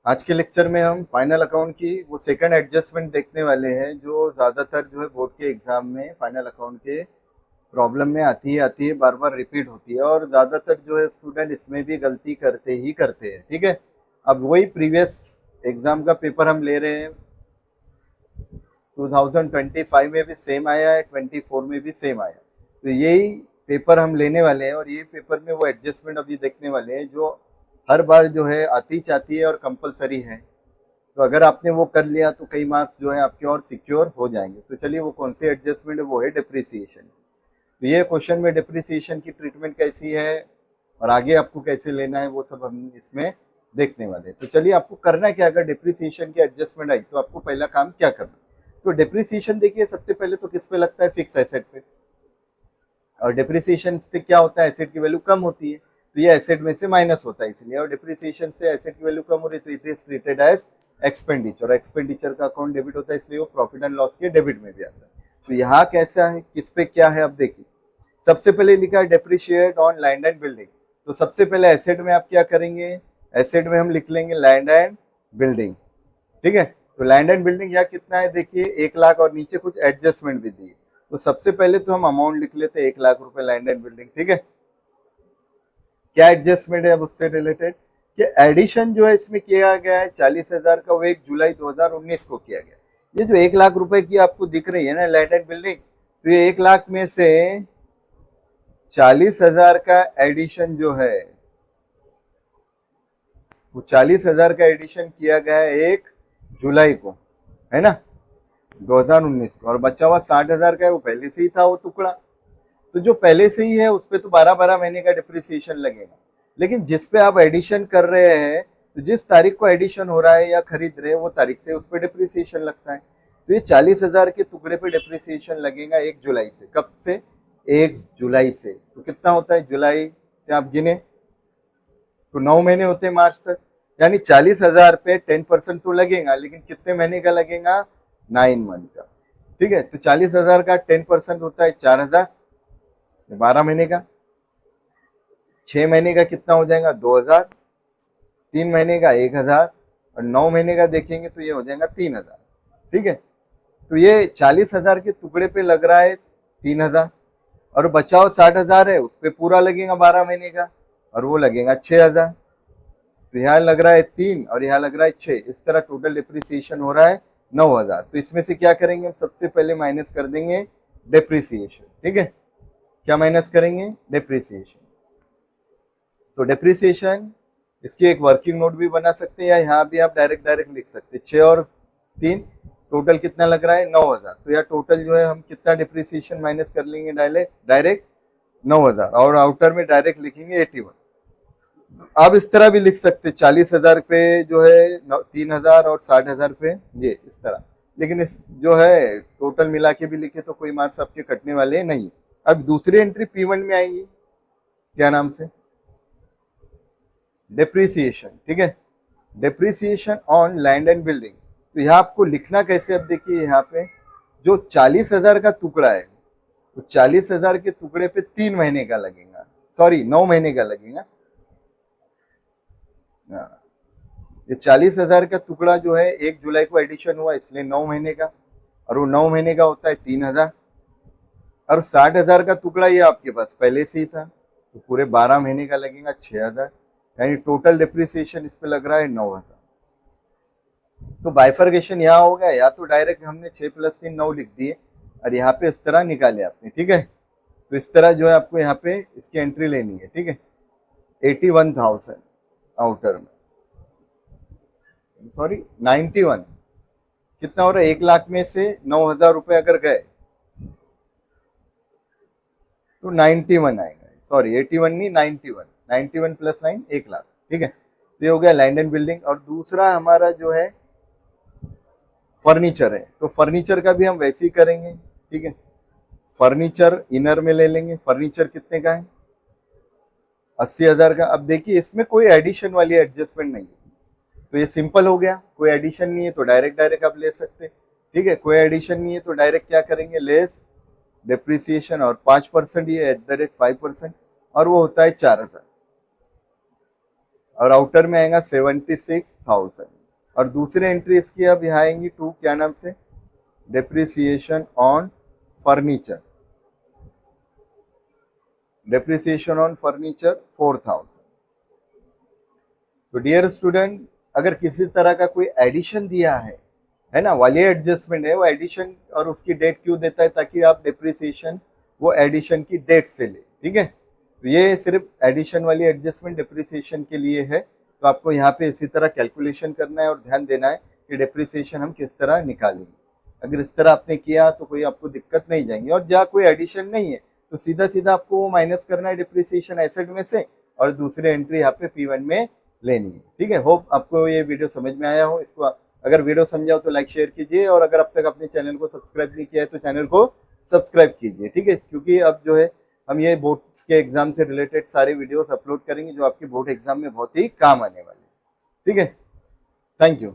आज के लेक्चर में हम फाइनल अकाउंट की वो सेकंड एडजस्टमेंट देखने वाले हैं जो ज़्यादातर जो है बोर्ड के एग्जाम में फाइनल अकाउंट के प्रॉब्लम में आती है बार बार रिपीट होती है और ज़्यादातर जो है स्टूडेंट इसमें भी गलती करते हैं। ठीक है, अब वही प्रीवियस एग्जाम का पेपर हम ले रहे हैं। 2025 में भी सेम आया है, 24 में भी सेम आया, तो यही पेपर हम लेने वाले हैं और ये पेपर में वो एडजस्टमेंट अभी देखने वाले हैं जो हर बार जो है आती जाती है और कंपलसरी है। तो अगर आपने वो कर लिया तो कई मार्क्स जो है आपके और सिक्योर हो जाएंगे। तो चलिए वो कौन सी एडजस्टमेंट है, वो है डिप्रिसिएशन। तो ये क्वेश्चन में डिप्रिसिएशन की ट्रीटमेंट कैसी है और आगे आपको कैसे लेना है वो सब हम इसमें देखने वाले हैं। तो चलिए आपको करना क्या, अगर डिप्रिसिएशन की एडजस्टमेंट आई तो आपको पहला काम क्या करना। तो डिप्रिसिएशन देखिए सबसे पहले तो किस पे लगता है, फिक्स एसेट पे। और डिप्रिसिएशन से क्या होता है, एसेट की वैल्यू कम होती है तो ये एसेट में से माइनस होता है इसलिए, और डिप्रिसिएशन से एसेट की वैल्यू कम हो रही है तो it is treated as expenditure. Expenditure का अकाउंट डेबिट होता है इसलिए वो प्रॉफिट एंड लॉस के डेबिट में भी आता है। तो यहाँ कैसा है, किस पे क्या है, अब देखिए सबसे पहले लिखा है depreciate on land and building. तो सबसे पहले एसेट में आप क्या करेंगे, एसेट में हम लिख लेंगे लैंड एंड बिल्डिंग। ठीक है, तो लैंड एंड बिल्डिंग यहाँ कितना है देखिए 1 लाख, और नीचे कुछ एडजस्टमेंट भी दी। तो सबसे पहले तो हम अमाउंट लिख लेते हैं 1 लाख रुपए लैंड एंड बिल्डिंग। ठीक है, क्या एडजस्टमेंट है अब उससे रिलेटेड कि एडिशन जो है इसमें किया गया है 40,000 का, वो 1 जुलाई 2019 को किया गया। ये जो 1 लाख रुपए की आपको दिख रही है ना लैंड एंड बिल्डिंग, तो ये 1 लाख में से 40,000 का एडिशन जो है वो 40,000 का एडिशन किया गया है 1 जुलाई को, है ना, 2019 को, और बचा हुआ 60,000 का है वो पहले से ही था वो टुकड़ा। तो जो पहले से ही है उस पर तो 12-12 महीने का डिप्रिसिएशन लगेगा, लेकिन जिस पे आप एडिशन कर रहे हैं तो जिस तारीख को एडिशन हो रहा है या खरीद रहे हैं वो तारीख से उस पर डिप्रिसिएशन लगता है। तो ये 40,000 के टुकड़े पे डिप्रिसिएशन लगेगा 1 जुलाई से। कब से, 1 जुलाई से। तो कितना होता है, जुलाई से आप गिने तो 9 महीने होते हैं मार्च तक, यानी 40,000 पे 10% तो लगेगा, लेकिन कितने महीने का लगेगा, 9 मंथ का। ठीक है, तो 40,000 का 10% होता है 4,000, 12 महीने का। 6 महीने का कितना हो जाएगा, 2,000, 3 महीने का 1,000, और 9 महीने का देखेंगे तो ये हो जाएगा 3,000। ठीक है, तो ये 40,000 के टुकड़े पे लग रहा है 3,000, और बचाव 60,000 है उस पर पूरा लगेगा 12 महीने का, और वो लगेगा 6,000। तो यहाँ लग रहा है 3 और यहाँ लग रहा है 6, इस तरह टोटल डिप्रिसिएशन हो रहा है 9,000। तो इसमें से क्या करेंगे, हम सबसे पहले माइनस कर देंगे डिप्रिसिएशन। ठीक है, क्या माइनस करेंगे, डिप्रिसिएशन। तो डिप्रिसिएशन इसकी एक वर्किंग नोट भी बना सकते हैं या यहाँ भी आप डायरेक्ट लिख सकते हैं। 6 और 3 टोटल कितना लग रहा है, 9,000। तो यहाँ टोटल जो है हम कितना डिप्रिसिएशन माइनस कर लेंगे, डायरेक्ट 9,000, और आउटर में डायरेक्ट लिखेंगे 81। आप इस तरह भी लिख सकते 40,000 पे जो है 3,000 और 60,000 पे ये इस तरह, लेकिन इस जो है टोटल मिला के भी लिखे तो कोई मार्क्स आपके कटने वाले नहीं। अब दूसरी एंट्री P1 में आएगी, क्या नाम से, डिप्रिसिएशन। ठीक है, depreciation on land and building. तो यहाँ आपको लिखना कैसे, अब देखिए यहाँ पे जो 40,000 का टुकड़ा है तो 40,000 के टुकड़े पे 3 महीने का लगेगा, सॉरी 9 महीने का लगेगा। ये 40,000 का टुकड़ा जो है 1 जुलाई को एडिशन हुआ इसलिए 9 महीने का, और वो 9 महीने का होता है 3,000, और 60,000 का टुकड़ा ये आपके पास पहले से ही था तो पूरे 12 महीने का लगेगा 6,000, यानी टोटल डिप्रिसिएशन इस पे लग रहा है 9,000। तो बाइफर्केशन यहाँ हो गया, या तो डायरेक्ट हमने 6 + 3 9 लिख दिए और यहाँ पे इस तरह निकाले आपने। ठीक है, तो इस तरह जो है आपको यहाँ पे इसकी एंट्री लेनी है। ठीक है, 81,000 आउटर में, सॉरी 91, कितना हो रहा है, 1 लाख में से 9,000 रुपए अगर गए तो 91 आएगा, सॉरी 81 नहीं 91, 91 + 9 1 लाख। ठीक है, तो ये हो गया लैंड एंड बिल्डिंग। और दूसरा हमारा जो है फर्नीचर है, तो फर्नीचर का भी हम वैसे ही करेंगे। ठीक है, फर्नीचर इनर में ले लेंगे। फर्नीचर कितने का है, 80,000 का। अब देखिए इसमें कोई एडिशन वाली एडजस्टमेंट नहीं है, तो ये सिंपल हो गया, कोई एडिशन नहीं है तो डायरेक्ट आप ले सकते। ठीक है, कोई एडिशन नहीं है तो डायरेक्ट क्या करेंगे, लेस डिप्रिसिएशन, और 5% ये @5%, और वो होता है 4,000, और आउटर में आएगा 76,000। और दूसरे एंट्री इसकी अब यहाँ आएंगी 2, क्या नाम से, depreciation on furniture, depreciation on furniture 4000। तो डियर स्टूडेंट, अगर किसी तरह का कोई एडिशन दिया है ना, वाली एडजस्टमेंट है, वो एडिशन और उसकी डेट क्यों देता है, ताकि आप डेप्रिसिएशन वो एडिशन की डेट से ले, ठीक है। तो ये सिर्फ एडिशन वाली एडजस्टमेंट डेप्रिसिएशन के लिए है। तो आपको यहाँ पे इसी तरह कैलकुलेशन करना है और ध्यान देना है कि डेप्रिसिएशन हम किस तरह निकालेंगे। अगर इस तरह आपने किया तो कोई आपको दिक्कत नहीं जाएंगी, और जहाँ कोई एडिशन नहीं है तो सीधा सीधा आपको वो माइनस करना है डेप्रिसिएशन एसेट में से, और दूसरे एंट्री यहाँ पे P1 में लेनी है, ठीक है। होप आपको ये वीडियो समझ में आया हो। इसको अगर वीडियो समझाओ तो लाइक शेयर कीजिए, और अगर अब तक अपने चैनल को सब्सक्राइब नहीं किया है तो चैनल को सब्सक्राइब कीजिए, ठीक है। क्योंकि अब जो है हम ये बोर्ड्स के एग्जाम से रिलेटेड सारे वीडियोस अपलोड करेंगे जो आपके बोर्ड एग्जाम में बहुत ही काम आने वाले हैं, ठीक है। Thank you.